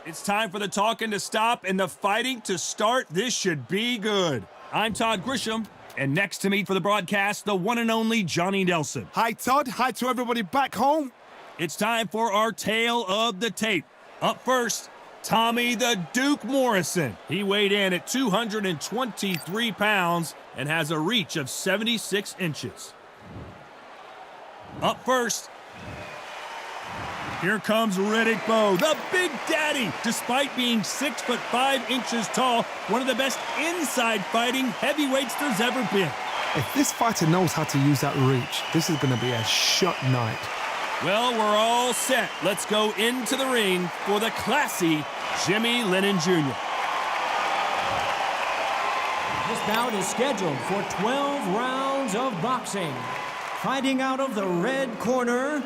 It's time for the talking to stop and the fighting to start. This should be good. I'm Todd Grisham, and next to me for the broadcast, the one and only Johnny Nelson. Hi, Todd. Hi to everybody back home. It's time for our tale of the tape. Up first, Tommy the Duke Morrison. He weighed in at 223 pounds and has a reach of 76 inches. Up first, here comes Riddick Bowe, the Big Daddy. Despite being 6'5" tall, one of the best inside fighting heavyweights there's ever been. If this fighter knows how to use that reach, this is going to be a shot night. Well, we're all set. Let's go into the ring for the classy Jimmy Lennon Jr. This bout is scheduled for 12 rounds of boxing. Fighting out of the red corner,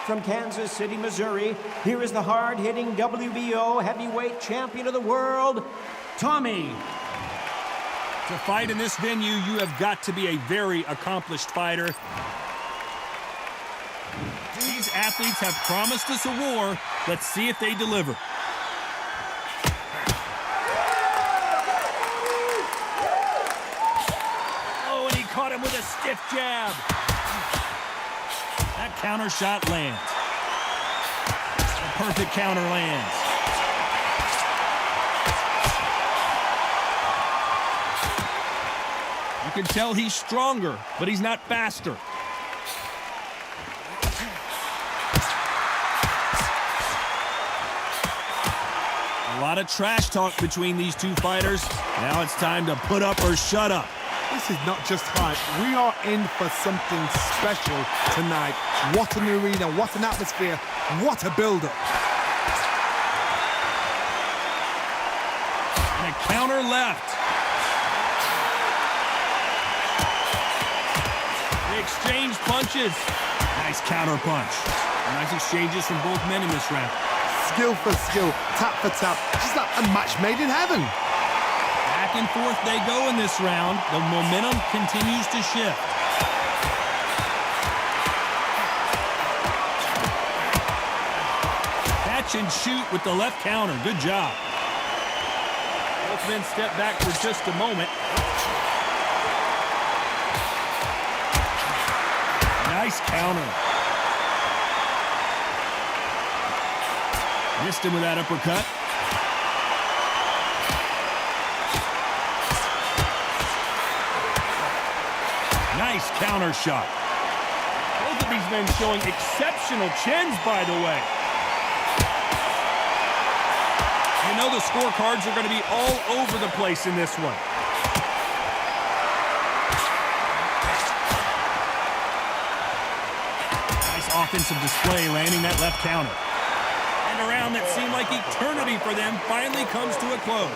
from Kansas City, Missouri, here is the hard-hitting WBO heavyweight champion of the world, Tommy. To fight in this venue, you have got to be a very accomplished fighter. These athletes have promised us a war. Let's see if they deliver. Oh, and he caught him with a stiff jab. That counter shot lands. A perfect counter lands. You can tell he's stronger, but he's not faster. A lot of trash talk between these two fighters. Now it's time to put up or shut up. This is not just hype. We are in for something special tonight. What an arena, what an atmosphere, what a build-up. And a counter left. They exchange punches. Nice counter punch. Nice exchanges from both men in this round. Skill for skill, tap for tap, just like a match made in heaven. Back and forth they go in this round. The momentum continues to shift. Catch and shoot with the left counter. Good job. Both men step back for just a moment. Nice counter. Missed him with that uppercut. Nice counter shot. Both of these men showing exceptional chins, by the way. You know the scorecards are going to be all over the place in this one. Nice offensive display, landing that left counter. And a round that seemed like eternity for them finally comes to a close.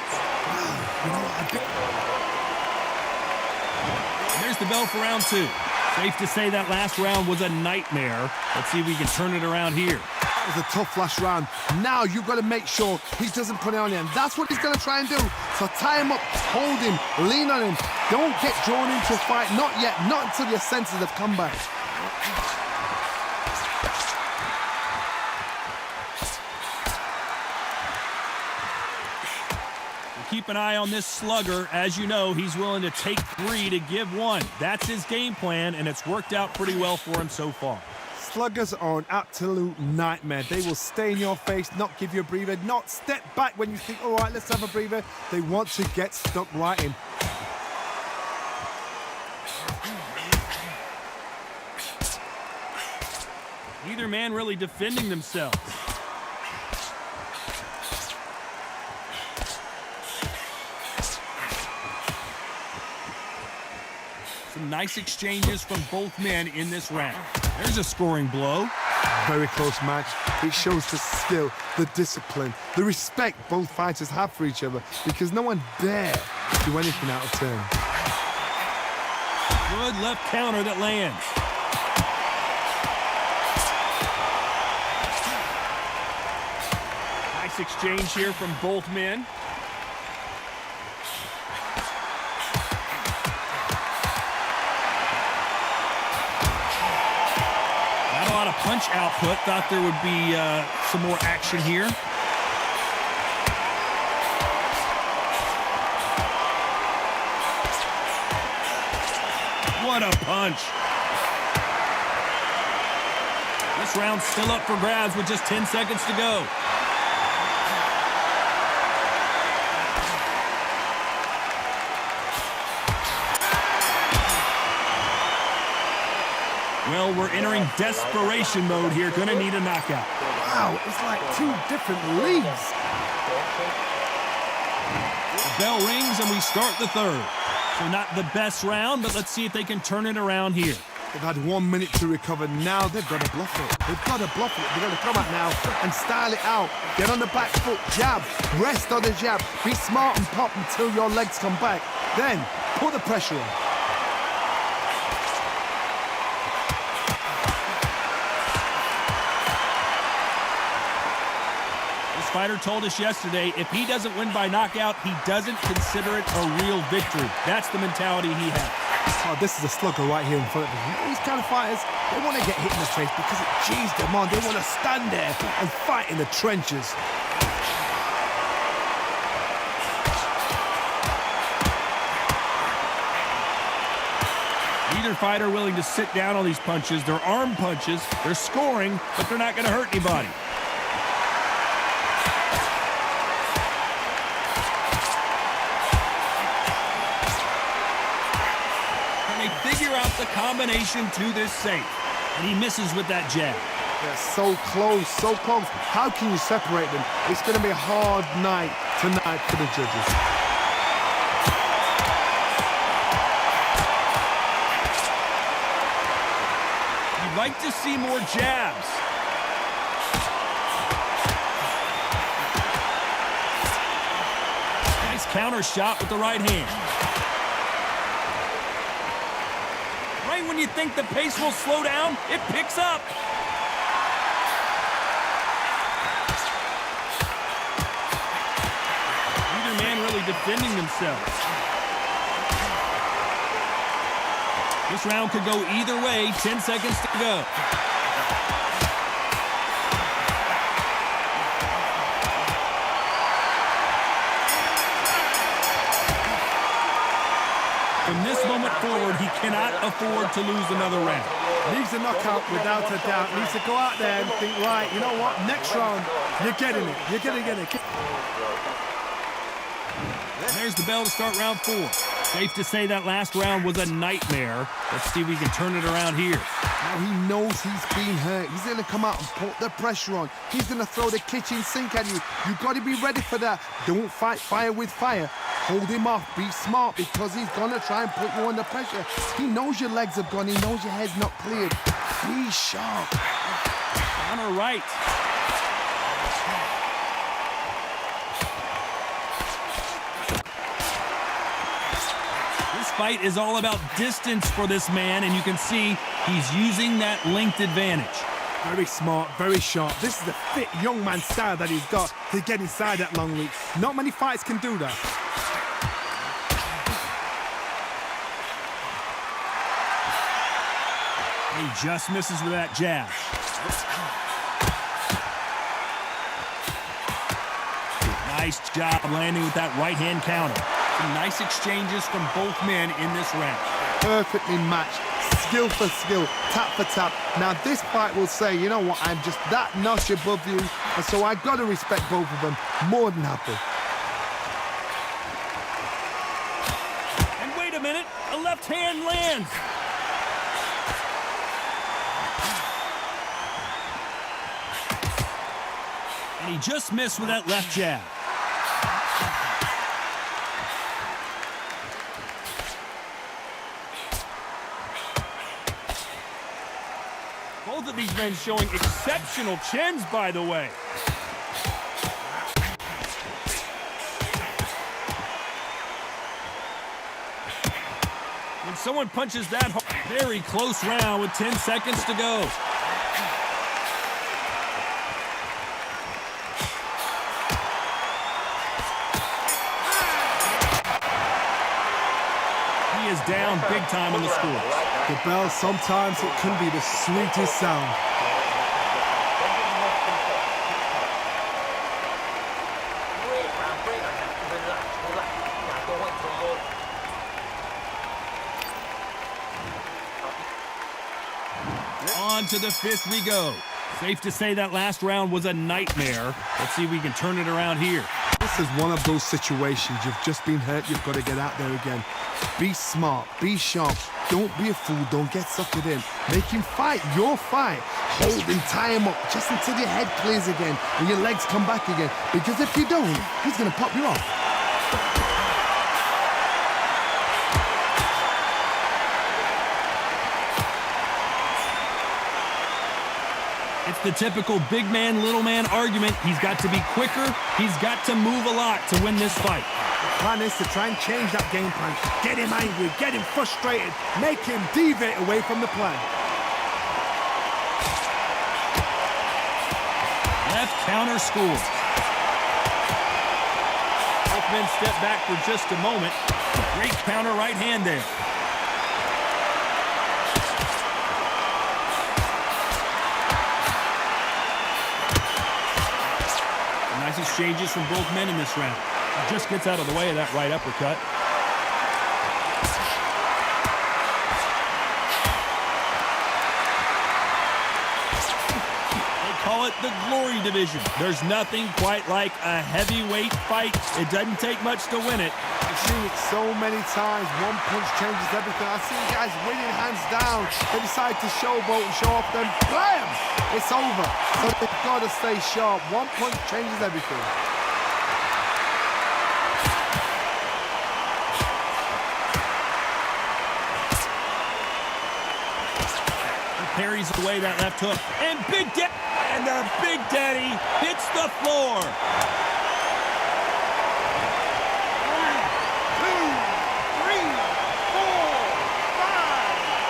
There's the bell for round two. Safe to say that last round was a nightmare. Let's see if we can turn it around here. That was a tough last round. Now you've got to make sure he doesn't put it on him. That's what he's going to try and do. So tie him up, hold him, lean on him. Don't get drawn into a fight. Not yet. Not until your senses have come back. Keep an eye on this slugger. As you know, he's willing to take 3 to give 1. That's his game plan, and it's worked out pretty well for him so far. Sluggers are an absolute nightmare. They will stay in your face, not give you a breather, not step back when you think, all right, let's have a breather. They want to get stuck right in. Neither man really defending themselves. Some nice exchanges from both men in this round. There's a scoring blow. Very close match. It shows the skill, the discipline, the respect both fighters have for each other, because no one dare do anything out of turn. Good left counter that lands. Nice exchange here from both men. Punch output. Thought there would be some more action here. what a punch. This round's still up for grabs with just 10 seconds to go. Well, we're entering desperation mode here. Gonna need a knockout. Wow, it's like two different leagues. The bell rings and we start the third. So not the best round, but let's see if they can turn it around here. They've had 1 minute to recover. Now they've got to bluff it. They've got to bluff it. They've got to come out now and style it out. Get on the back foot, jab, rest on the jab. Be smart and pop until your legs come back. Then put the pressure on. Fighter told us yesterday, if he doesn't win by knockout, he doesn't consider it a real victory. That's the mentality he has. Oh, this is a slugger right here in front of him. These kind of fighters, they want to get hit in the face because it cheers them on. They want to stand there and fight in the trenches. Neither fighter willing to sit down on these punches. They're arm punches. They're scoring, but they're not going to hurt anybody. Figure out the combination to this safe. And he misses with that jab. They're so close, so close. How can you separate them? It's going to be a hard night tonight for the judges. You'd like to see more jabs. Nice counter shot with the right hand. When you think the pace will slow down, it picks up. Neither man really defending themselves. This round could go either way. 10 seconds to go. From this moment forward, he cannot afford to lose another round. Needs a knockout without a doubt. Needs to go out there and think, right, you know what, next round, you're getting it. You're going to get it. And there's the bell to start round 4. Safe to say that last round was a nightmare. Let's see if we can turn it around here. Now he knows he's been hurt. He's going to come out and put the pressure on. He's going to throw the kitchen sink at you. You've got to be ready for that. Don't fight fire with fire. Hold him off. Be smart because he's going to try and put you under pressure. He knows your legs have gone. He knows your head's not cleared. Be sharp. Counter right. This fight is all about distance for this man, and you can see he's using that length advantage. Very smart, very sharp. This is the fit young man style that he's got to get inside that long reach. Not many fights can do that. He just misses with that jab. Nice job landing with that right-hand counter. Some nice exchanges from both men in this round. Perfectly matched. Skill for skill, tap for tap. Now this fight will say, you know what, I'm just that notch above you, and so I got to respect both of them. More than happy. And wait a minute, a left hand lands. And he just missed with that left jab. Both of these men showing exceptional chins, by the way. When someone punches that hard, very close round with 10 seconds to go. He is down big time on the score. The bell, sometimes it can be the sweetest sound. on to the 5th we go. Safe to say that last round was a nightmare. Let's see if we can turn it around here. This is one of those situations. You've just been hurt. You've got to get out there again. Be smart. Be sharp. Don't be a fool. Don't get suckered in. Make him fight your fight. Hold him, tie him up, just until your head clears again and your legs come back again. Because if you don't, he's going to pop you off. It's the typical big man, little man argument. He's got to be quicker. He's got to move a lot to win this fight. The plan is to try and change that game plan. Get him angry, get him frustrated, make him deviate away from the plan. Left counter scores. Both men step back for just a moment. Great counter right hand there. Nice exchanges from both men in this round. He just gets out of the way of that right uppercut. They call it the glory division. There's nothing quite like a heavyweight fight. It doesn't take much to win it. I've seen it so many times. One punch changes everything. I've seen guys winning hands down. They decide to showboat and show off, then blam! It's over. So they've got to stay sharp. One punch changes everything. He parries away that left hook. And the Big Daddy hits the floor. 1, 2, 3, 4, 5.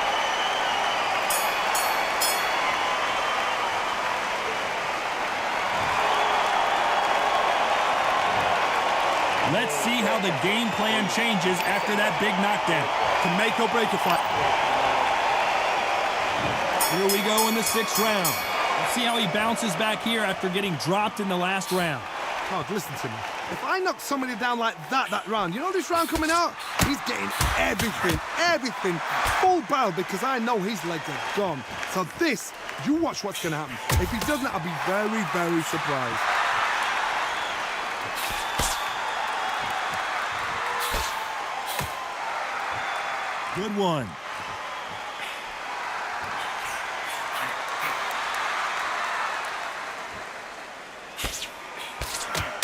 Let's see how the game plan changes after that big knockdown. To make or break a fight. Here we go in the 6th round. Let's see how he bounces back here after getting dropped in the last round. God, listen to me. If I knock somebody down like that round, you know this round coming out? He's getting everything, full barrel, because I know his legs are gone. So this, you watch what's going to happen. If he doesn't, I'll be very, very surprised. Good one.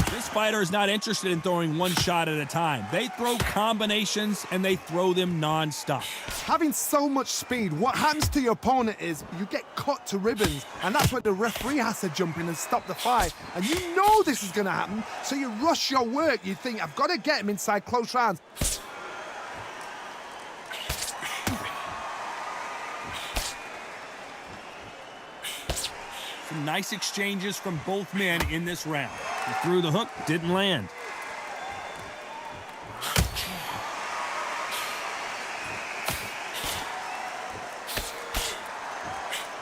This fighter is not interested in throwing one shot at a time. They throw combinations, and they throw them non-stop. Having so much speed, what happens to your opponent is you get cut to ribbons, and that's where the referee has to jump in and stop the fight. And you know this is going to happen, so you rush your work. You think, I've got to get him inside close rounds. Some nice exchanges from both men in this round. He threw the hook, didn't land.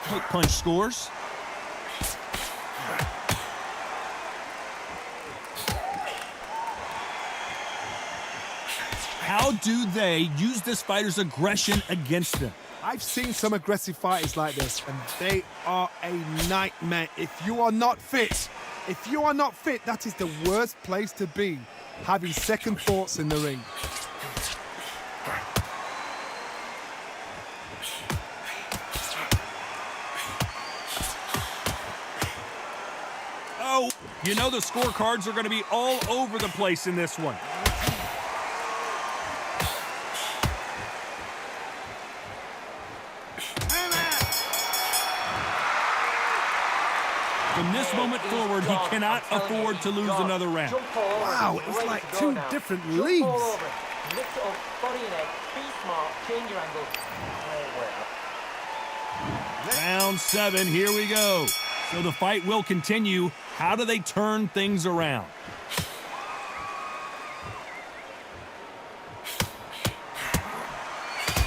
Hook punch scores. How do they use this fighter's aggression against them? I've seen some aggressive fighters like this, and they are a nightmare. If you are not fit, that is the worst place to be, having second thoughts in the ring. Oh, you know the scorecards are going to be all over the place in this one. From this moment forward, he cannot afford to lose another round. Wow, it's like two different leagues. Lift it up, body and head, be smart, change your angle. Round 7, here we go. So the fight will continue. How do they turn things around?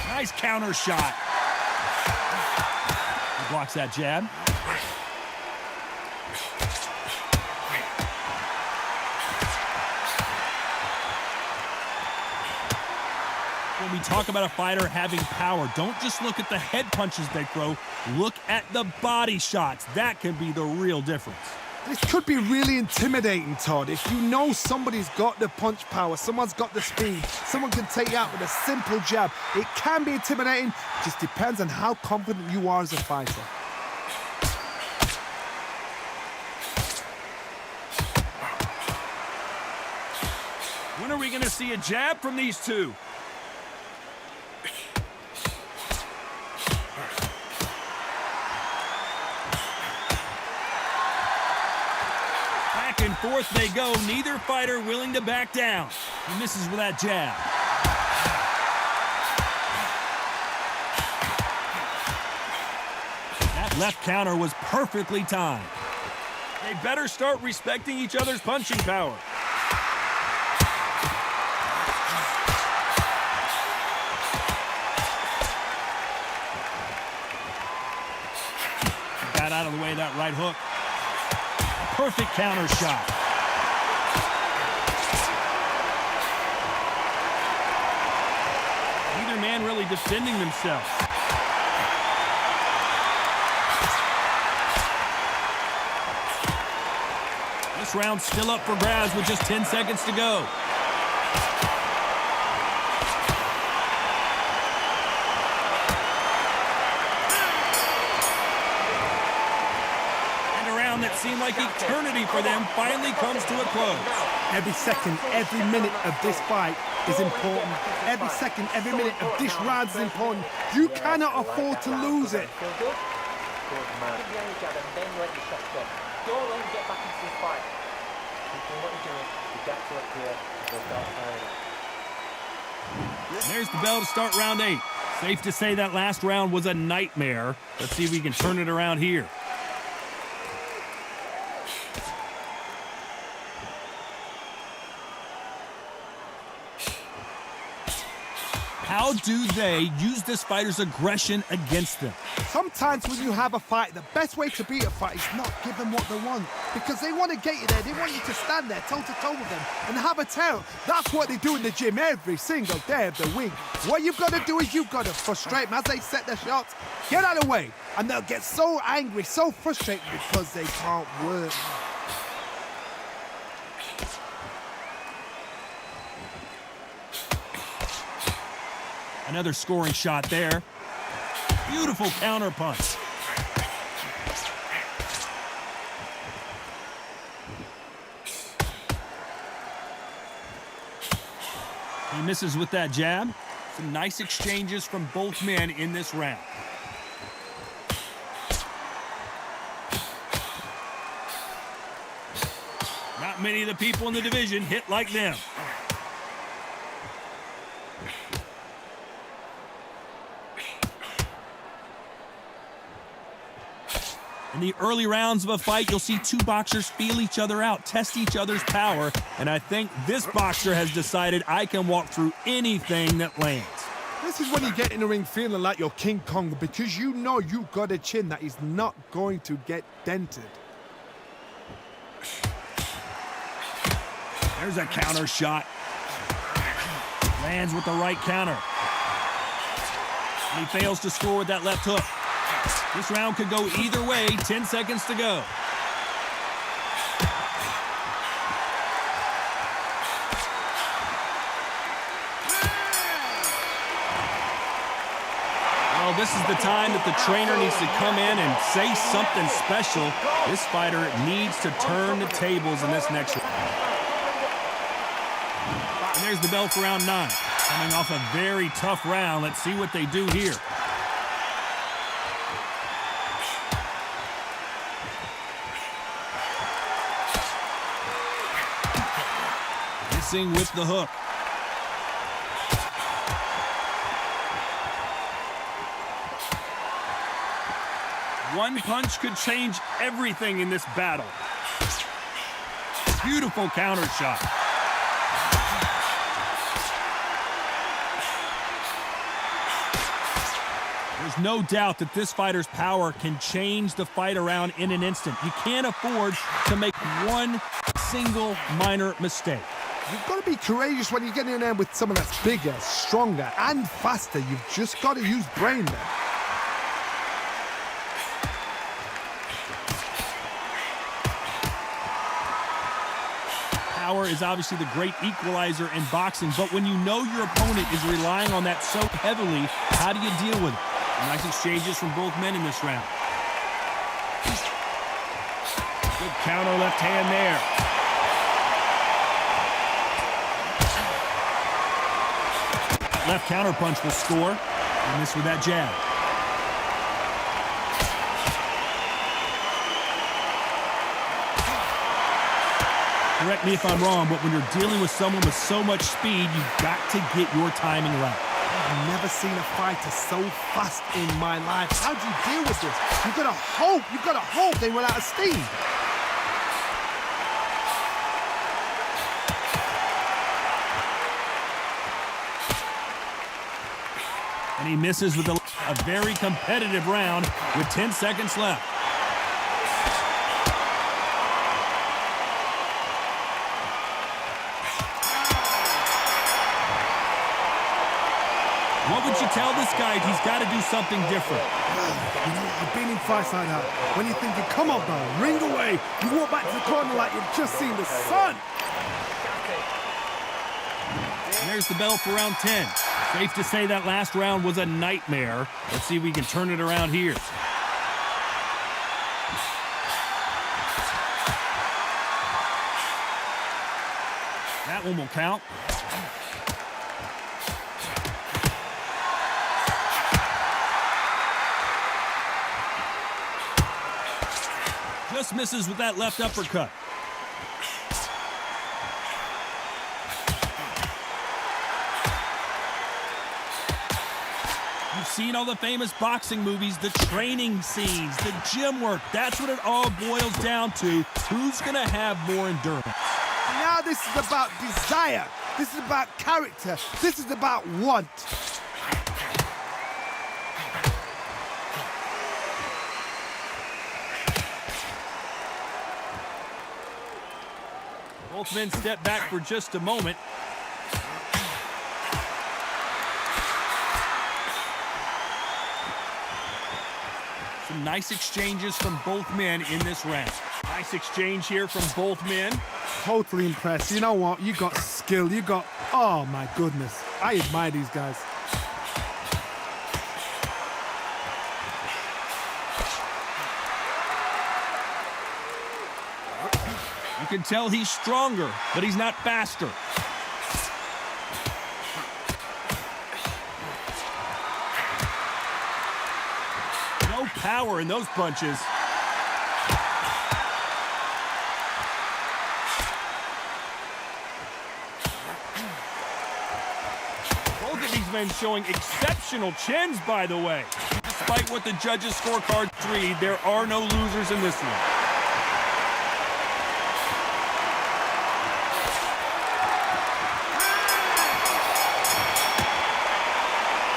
Nice counter shot. He blocks that jab. When we talk about a fighter having power, don't just look at the head punches they throw. Look at the body shots. That can be the real difference. This could be really intimidating, Todd. If you know somebody's got the punch power, someone's got the speed, someone can take you out with a simple jab, it can be intimidating. It just depends on how confident you are as a fighter. When are we going to see a jab from these two? Back and forth they go, neither fighter willing to back down. He misses with that jab. That left counter was perfectly timed. They better start respecting each other's punching power. Got out of the way of that right hook. Perfect counter shot. Neither man really defending themselves. This round's still up for grabs with just 10 seconds to go. That seemed like eternity for them finally comes to a close. Every second, every minute of this fight is important. Every second, every minute of this round is important. You cannot afford to lose it. There's the bell to start round 8. Safe to say that last round was a nightmare. Let's see if we can turn it around here. How do they use this fighter's aggression against them? Sometimes when you have a fight, the best way to beat a fight is not give them what they want. Because they want to get you there. They want you to stand there toe-to-toe with them and have a tear. That's what they do in the gym every single day of the week. What you've got to do is you've got to frustrate them as they set their shots. Get out of the way. And they'll get so angry, so frustrated because they can't work. Another scoring shot there. Beautiful counter punch. He misses with that jab. Some nice exchanges from both men in this round. Not many of the people in the division hit like them. In the early rounds of a fight, you'll see two boxers feel each other out, test each other's power, and I think this boxer has decided I can walk through anything that lands. This is when you get in the ring feeling like you're King Kong because you know you've got a chin that is not going to get dented. There's a counter shot. Lands with the right counter. And he fails to score with that left hook. This round could go either way. 10 seconds to go. Well, this is the time that the trainer needs to come in and say something special. This fighter needs to turn the tables in this next round. And there's the bell for round 9. Coming off a very tough round. Let's see what they do here. With the hook. One punch could change everything in this battle. Beautiful counter shot. There's no doubt that this fighter's power can change the fight around in an instant. You can't afford to make one single minor mistake. You've got to be courageous when you get in there with someone that's bigger, stronger, and faster. You've just got to use brain there. Power is obviously the great equalizer in boxing, but when you know your opponent is relying on that so heavily, how do you deal with it? Nice exchanges from both men in this round. Good counter left hand there. Left counter punch will score. And this with that jab. Correct me if I'm wrong, but when you're dealing with someone with so much speed, you've got to get your timing right. I've never seen a fighter so fast in my life. How do you deal with this? You've got to hope they run out of steam. And he misses with a very competitive round with 10 seconds left. What would you tell this guy if he's got to do something different? You know, I've been in fights like that. When you're thinking, come on, bro, ring away. You walk back to the corner like you've just seen the sun. And there's the bell for round 10. Safe to say that last round was a nightmare. Let's see if we can turn it around here. That one will count. Just misses with that left uppercut. You've seen all the famous boxing movies, the training scenes, the gym work. That's what it all boils down to. Who's going to have more endurance? Now this is about desire. This is about character. This is about want. Both men step back for just a moment. Some nice exchanges from both men in this round. Nice exchange here from both men. Totally impressed. You know what? You got skill. You got... Oh, my goodness. I admire these guys. You can tell he's stronger, but he's not faster. No power in those punches. Both of these men showing exceptional chins, by the way. Despite what the judges' scorecards read, there are no losers in this one.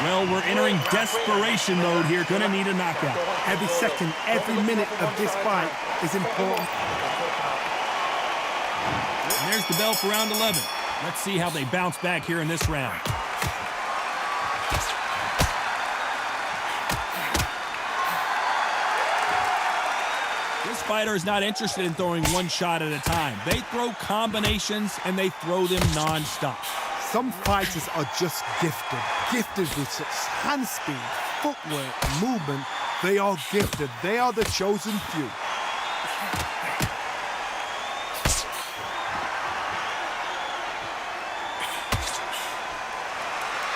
Well, we're entering desperation mode here. Gonna need a knockout. Every second, every minute of this fight is important. And there's the bell for round 11. Let's see how they bounce back here in this round. This fighter is not interested in throwing one shot at a time. They throw combinations, and they throw them non-stop. Some fighters are just gifted with such hand speed, footwork, movement. They are gifted. They are the chosen few.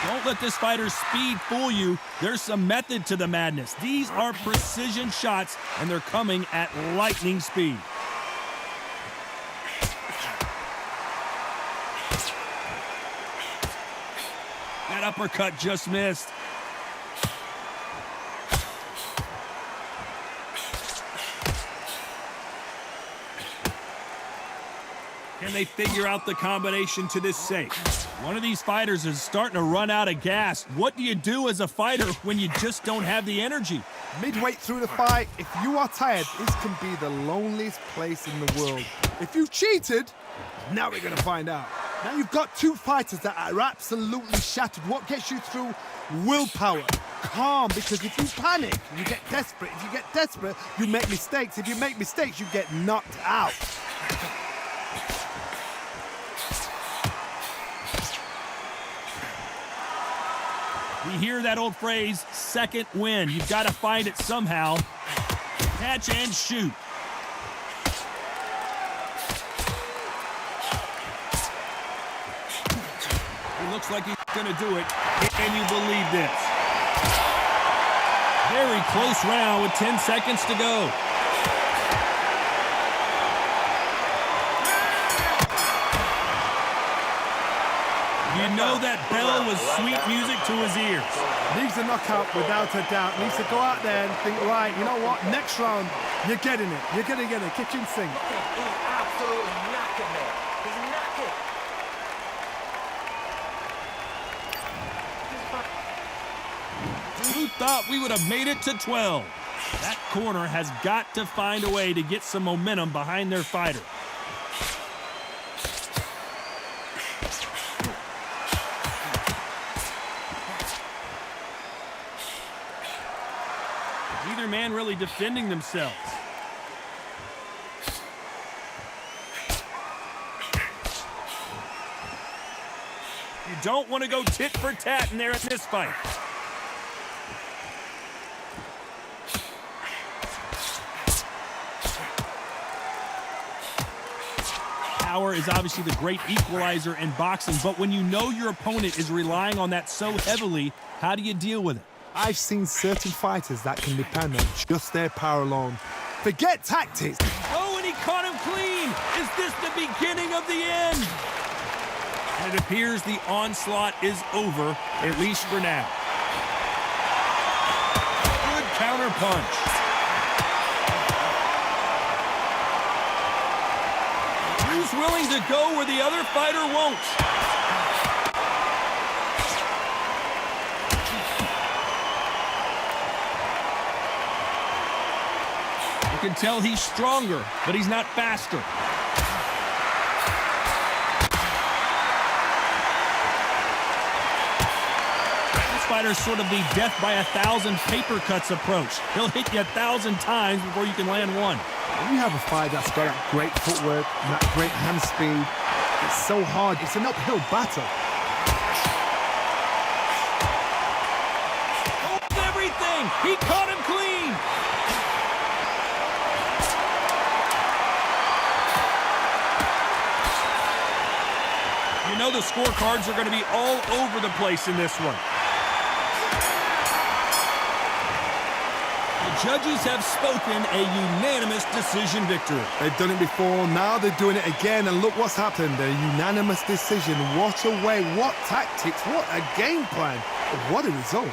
Don't let this fighter's speed fool you. There's some method to the madness. These are precision shots, and they're coming at lightning speed. That uppercut just missed. Can they figure out the combination to this safe? One of these fighters is starting to run out of gas. What do you do as a fighter when you just don't have the energy? Midway through the fight, if you are tired, this can be the loneliest place in the world. If you cheated, now we're going to find out. Now you've got two fighters that are absolutely shattered. What gets you through? Willpower. Calm, because if you panic, you get desperate. If you get desperate, you make mistakes. If you make mistakes, you get knocked out. We hear that old phrase, second win. You've got to find it somehow. Catch and shoot. It looks like he's going to do it. Can you believe this? Very close round with 10 seconds to go. You know that bell was sweet music to his ears. Needs a knockout without a doubt. Needs to go out there and think, right, you know what? Next round, you're getting it. You're going to get a kitchen sink. He's absolutely knackered, mate. He's knackered. Who thought we would have made it to 12? That corner has got to find a way to get some momentum behind their fighter. Neither man really defending themselves. You don't want to go tit for tat in there in this fight. Power is obviously the great equalizer in boxing, but when you know your opponent is relying on that so heavily, how do you deal with it? I've seen certain fighters that can depend on just their power alone. Forget tactics. Oh, and he caught him clean. Is this the beginning of the end? And it appears the onslaught is over, at least for now. Good counter punch. Who's willing to go where the other fighter won't? You can tell he's stronger, but he's not faster. This fighter's sort of the death by 1,000 paper cuts approach. He'll hit you 1,000 times before you can land one. When you have a fight that's got that great footwork and that great hand speed, it's so hard. It's an uphill battle. Everything! He caught him clean! You know the scorecards are going to be all over the place in this one. The judges have spoken a unanimous decision victory. They've done it before, now they're doing it again, and look what's happened. A unanimous decision. What a way, what tactics, what a game plan. What a result.